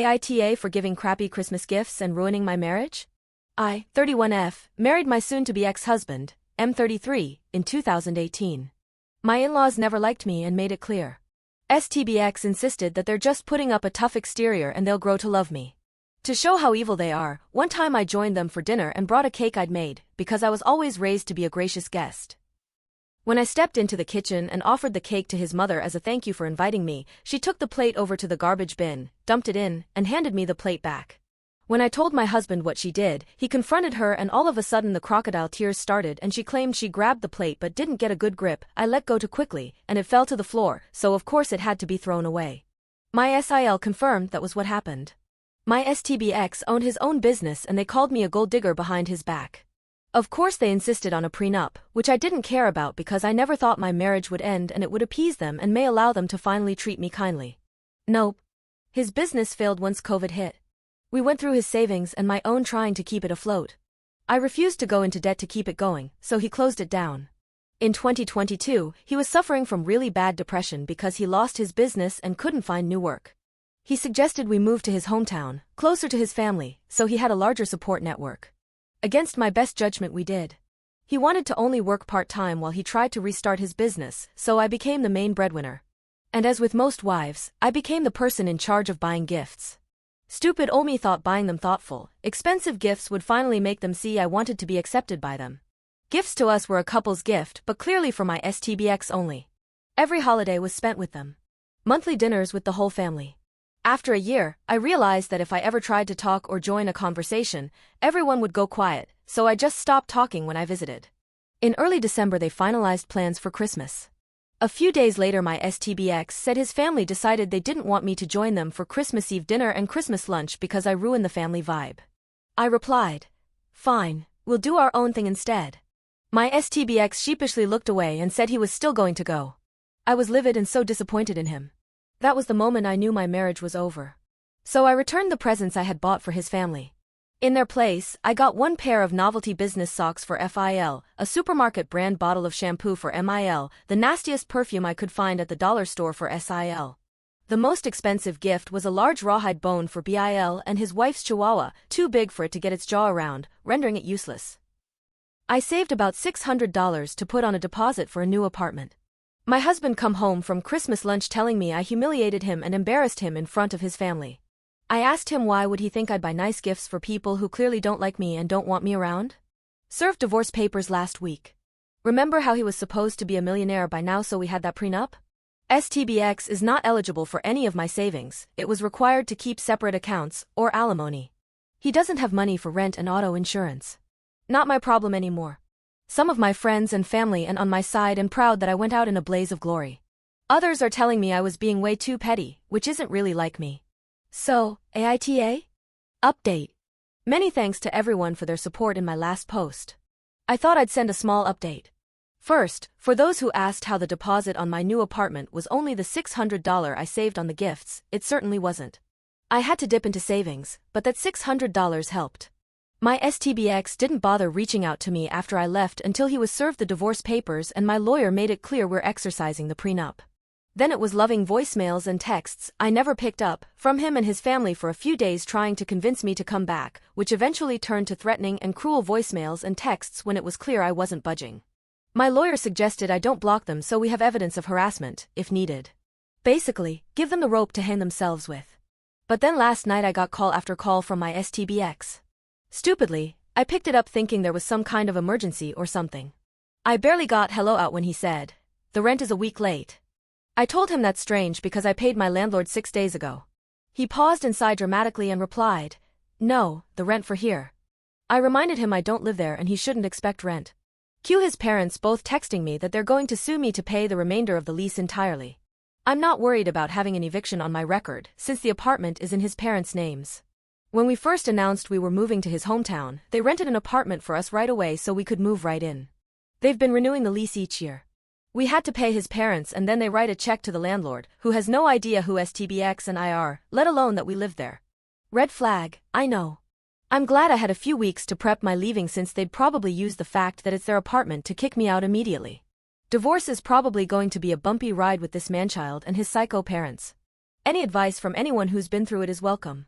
AITA for giving crappy Christmas gifts and ruining my marriage? I, 31F, married my soon-to-be ex-husband, M33, in 2018. My in-laws never liked me and made it clear. STBX insisted that they're just putting up a tough exterior and they'll grow to love me. To show how evil they are, one time I joined them for dinner and brought a cake I'd made, because I was always raised to be a gracious guest. When I stepped into the kitchen and offered the cake to his mother as a thank you for inviting me, she took the plate over to the garbage bin, dumped it in, and handed me the plate back. When I told my husband what she did, he confronted her and all of a sudden the crocodile tears started and she claimed she grabbed the plate but didn't get a good grip. I let go too quickly, and it fell to the floor, so of course it had to be thrown away. My SIL confirmed that was what happened. My STBX owned his own business and they called me a gold digger behind his back. Of course they insisted on a prenup, which I didn't care about because I never thought my marriage would end and it would appease them and may allow them to finally treat me kindly. Nope. His business failed once COVID hit. We went through his savings and my own trying to keep it afloat. I refused to go into debt to keep it going, so he closed it down. In 2022, he was suffering from really bad depression because he lost his business and couldn't find new work. He suggested we move to his hometown, closer to his family, so he had a larger support network. Against my best judgment we did. He wanted to only work part-time while he tried to restart his business, so I became the main breadwinner. And as with most wives, I became the person in charge of buying gifts. Stupid old me thought buying them thoughtful, expensive gifts would finally make them see I wanted to be accepted by them. Gifts to us were a couple's gift, but clearly for my STBX only. Every holiday was spent with them. Monthly dinners with the whole family. After a year, I realized that if I ever tried to talk or join a conversation, everyone would go quiet, so I just stopped talking when I visited. In early December they finalized plans for Christmas. A few days later my STBX said his family decided they didn't want me to join them for Christmas Eve dinner and Christmas lunch because I ruined the family vibe. I replied, "Fine, we'll do our own thing instead." My STBX sheepishly looked away and said he was still going to go. I was livid and so disappointed in him. That was the moment I knew my marriage was over. So I returned the presents I had bought for his family. In their place, I got one pair of novelty business socks for FIL, a supermarket brand bottle of shampoo for MIL, the nastiest perfume I could find at the dollar store for SIL. The most expensive gift was a large rawhide bone for BIL and his wife's chihuahua, too big for it to get its jaw around, rendering it useless. I saved about $600 to put on a deposit for a new apartment. My husband come home from Christmas lunch telling me I humiliated him and embarrassed him in front of his family. I asked him why would he think I'd buy nice gifts for people who clearly don't like me and don't want me around? Served divorce papers last week. Remember how he was supposed to be a millionaire by now so we had that prenup? STBX is not eligible for any of my savings, it was required to keep separate accounts, or alimony. He doesn't have money for rent and auto insurance. Not my problem anymore. Some of my friends and family and on my side and proud that I went out in a blaze of glory. Others are telling me I was being way too petty, which isn't really like me. So, AITA? Update. Many thanks to everyone for their support in my last post. I thought I'd send a small update. First, for those who asked how the deposit on my new apartment was only the $600 I saved on the gifts, it certainly wasn't. I had to dip into savings, but that $600 helped. My STBX didn't bother reaching out to me after I left until he was served the divorce papers and my lawyer made it clear we're exercising the prenup. Then it was loving voicemails and texts I never picked up from him and his family for a few days trying to convince me to come back, which eventually turned to threatening and cruel voicemails and texts when it was clear I wasn't budging. My lawyer suggested I don't block them so we have evidence of harassment, if needed. Basically, give them the rope to hang themselves with. But then last night I got call after call from my STBX. Stupidly, I picked it up thinking there was some kind of emergency or something. I barely got hello out when he said, "The rent is a week late." I told him that's strange because I paid my landlord 6 days ago. He paused and sighed dramatically and replied, "No, the rent for here." I reminded him I don't live there and he shouldn't expect rent. Cue his parents both texting me that they're going to sue me to pay the remainder of the lease entirely. I'm not worried about having an eviction on my record since the apartment is in his parents' names. When we first announced we were moving to his hometown, they rented an apartment for us right away so we could move right in. They've been renewing the lease each year. We had to pay his parents and then they write a check to the landlord, who has no idea who STBX and I are, let alone that we live there. Red flag, I know. I'm glad I had a few weeks to prep my leaving since they'd probably use the fact that it's their apartment to kick me out immediately. Divorce is probably going to be a bumpy ride with this manchild and his psycho parents. Any advice from anyone who's been through it is welcome.